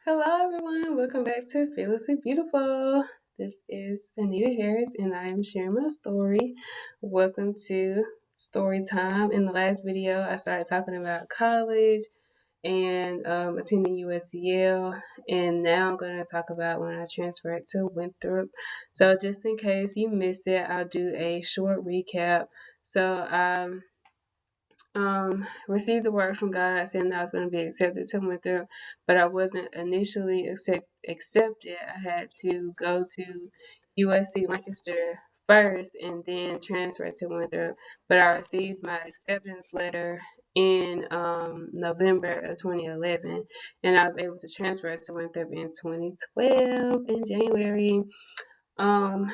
Hello, everyone. Welcome back to Fearlessly Beautiful. This is Anita Harris, and I am sharing my story. Welcome to Storytime. In the last video, I started talking about college and attending USCL, and now I'm going to talk about when I transferred to Winthrop. So, just in case you missed it, I'll do a short recap. So, received the word from God saying that I was going to be accepted to Winthrop, but I wasn't initially accepted. I had to go to USC Lancaster first and then transfer to Winthrop. But I received my acceptance letter in November of 2011, and I was able to transfer to Winthrop in 2012 in January. Um,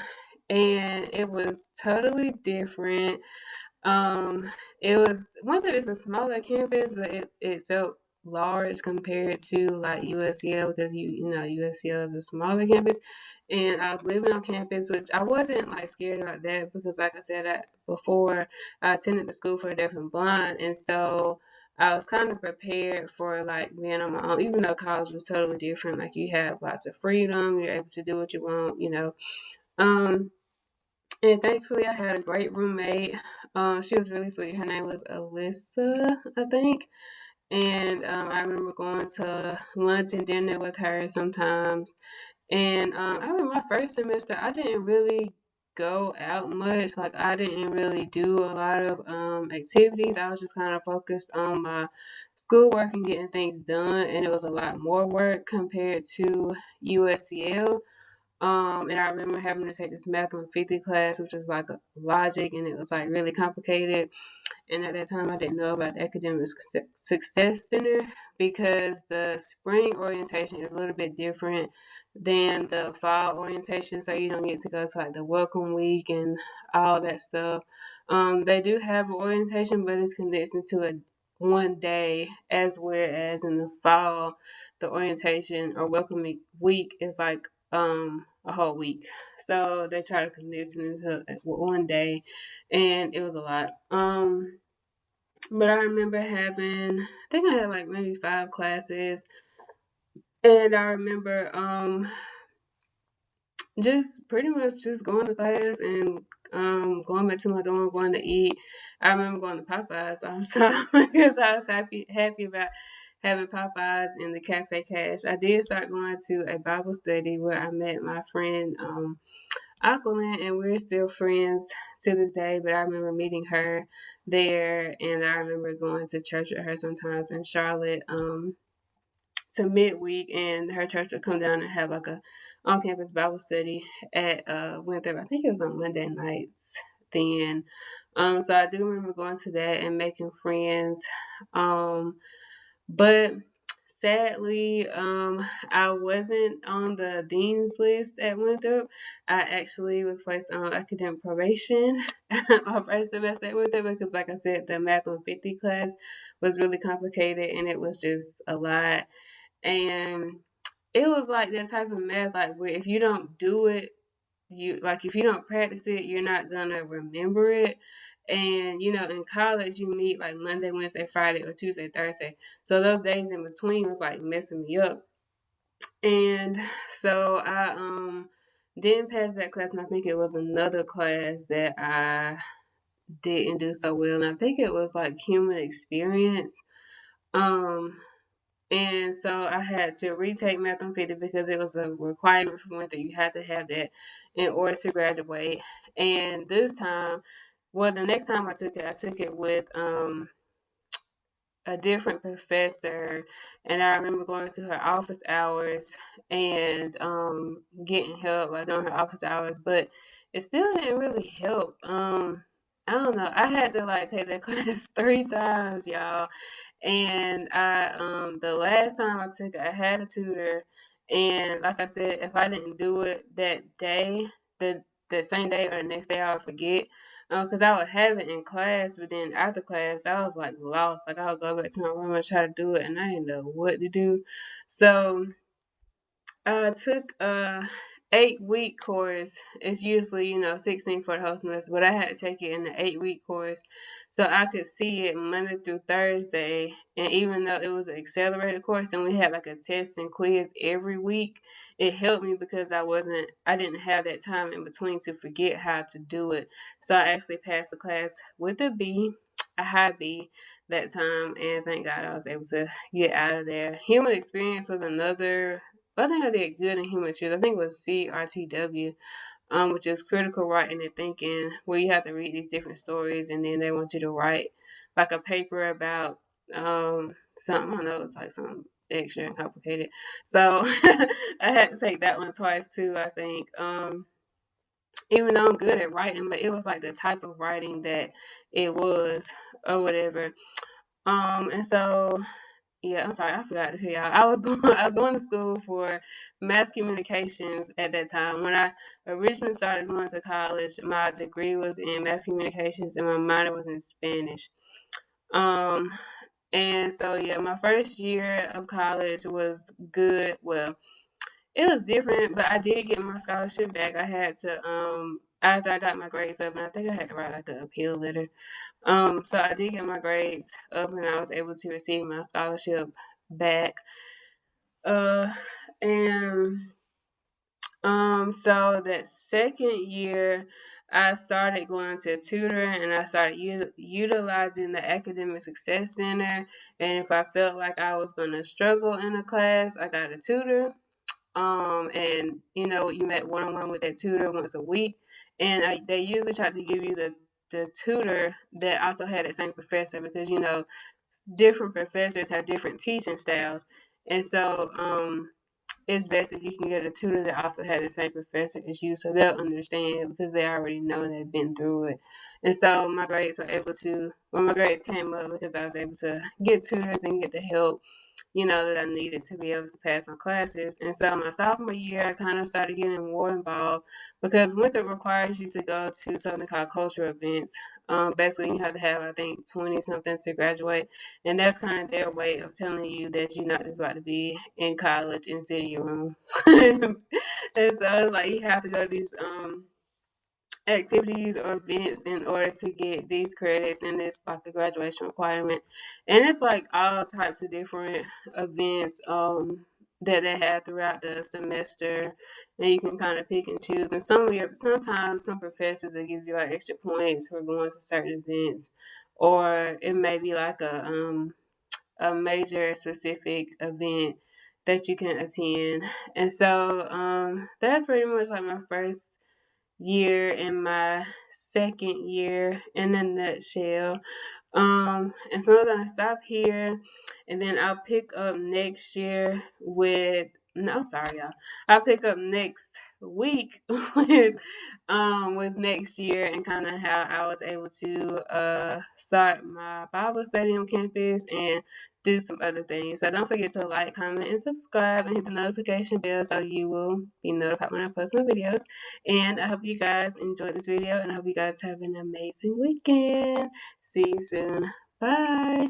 and it was totally different. um, it was one that is a smaller campus, but it felt large compared to like USCL because USCL is a smaller campus, and I was living on campus, which I wasn't like scared about that because like I said before, I attended the school for the deaf and blind, and so I was kind of prepared for like being on my own, even though college was totally different. Like you have lots of freedom, you're able to do what you want. Um, and thankfully, I had a great roommate. She was really sweet. Her name was Alyssa, I think. And I remember going to lunch and dinner with her sometimes. And I remember my first semester, I didn't really go out much. Like, I didn't really do a lot of activities. I was just kind of focused on my schoolwork and getting things done. And it was a lot more work compared to USCL. And I remember having to take this math 150 class, which was like a logic, and it was like really complicated. And at that time, I didn't know about the Academic Success Center because the spring orientation is a little bit different than the fall orientation. So you don't get to go to like the welcome week and all that stuff. They do have an orientation, but it's condensed into a one day, as whereas in the fall, the orientation or welcome week is like a whole week. So they try to condense it into one day, and it was a lot. But I remember having, I think I had like maybe 5 classes, and I remember just pretty much just going to class and going back to my dorm, going to eat. I remember going to Popeyes all the time because I was happy about having Popeyes in the Cafe Cash. I did start going to a Bible study where I met my friend Aquilyn, and we're still friends to this day. But I remember meeting her there, and I remember going to church with her sometimes in Charlotte to midweek, and her church would come down and have like a on campus Bible study at Winthrop. I think it was on Monday nights then. So I do remember going to that and making friends. But sadly, I wasn't on the dean's list at Winthrop. I actually was placed on academic probation my first semester at Winthrop because, like I said, the Math 150 class was really complicated and it was just a lot. And it was like that type of math, like where if you don't do it, if you don't practice it, you're not gonna remember it. And in college you meet like Monday, Wednesday, Friday, or Tuesday, Thursday. So those days in between was like messing me up. And so I didn't pass that class, and I think it was another class that I didn't do so well. And I think it was like human experience. Um and so I had to retake Math 150 because it was a requirement for Winter. You had to have that in order to graduate. And this time, well, the next time I took it with a different professor. And I remember going to her office hours and getting help by doing her office hours, but it still didn't really help. I don't know. I had to like take that class 3 times, y'all. And I the last time I took it, I had a tutor, and like I said, if I didn't do it that day, the same day or the next day, I would forget. Because I would have it in class, but then after class, I was like lost. Like I would go back to my room and try to do it, and I didn't know what to do. So I took 8-week course. It's usually, 16 for the whole semester, but I had to take it in the 8-week course so I could see it Monday through Thursday. And even though it was an accelerated course and we had like a test and quiz every week, it helped me because I didn't have that time in between to forget how to do it. So I actually passed the class with a B, a high B that time, and thank God I was able to get out of there. Human experience was another. I think I did good in human truth. I think it was CRTW, which is critical writing and thinking, where you have to read these different stories and then they want you to write like a paper about something. I don't know, it's like something extra and complicated. So I had to take that one twice too, I think. Even though I'm good at writing, but it was like the type of writing that it was or whatever. And so yeah, I'm sorry, I forgot to tell y'all. I was going to school for mass communications at that time. When I originally started going to college, my degree was in mass communications and my minor was in Spanish. Um, and so yeah, my first year of college was good. Well, it was different, but I did get my scholarship back. I had to after I got my grades up, and I think I had to write like an appeal letter. So I did get my grades up, and I was able to receive my scholarship back. Uh, and so that second year, I started going to tutor, and I started utilizing the Academic Success Center. And if I felt like I was gonna struggle in a class, I got a tutor. And you met one on one with that tutor once a week, and they usually try to give you the tutor that also had that same professor, because different professors have different teaching styles, and so it's best if you can get a tutor that also has the same professor as you, so they'll understand because they already know they've been through it. And so my grades came up because I was able to get tutors and get the help that I needed to be able to pass my classes. And so my sophomore year, I kind of started getting more involved because Winthrop requires you to go to something called cultural events. Basically, you have to have, I think, 20 something to graduate. And that's kind of their way of telling you that you're not just about to be in college and sit in your room. And so it's like you have to go to these activities or events in order to get these credits, and it's like a graduation requirement. And it's like all types of different events that they have throughout the semester, and you can kind of pick and choose. And sometimes some professors will give you like extra points for going to certain events, or it may be like a major specific event that you can attend. And so that's pretty much like my first year and my second year in a nutshell. And so I'm gonna stop here, and then I'll pick up next year with. No, sorry, y'all. I'll pick up next week with next year and kind of how I was able to start my Bible study on campus and do some other things. So don't forget to like, comment, and subscribe, and hit the notification bell so you will be notified when I post my videos. And I hope you guys enjoyed this video, and I hope you guys have an amazing weekend. See you soon. Bye.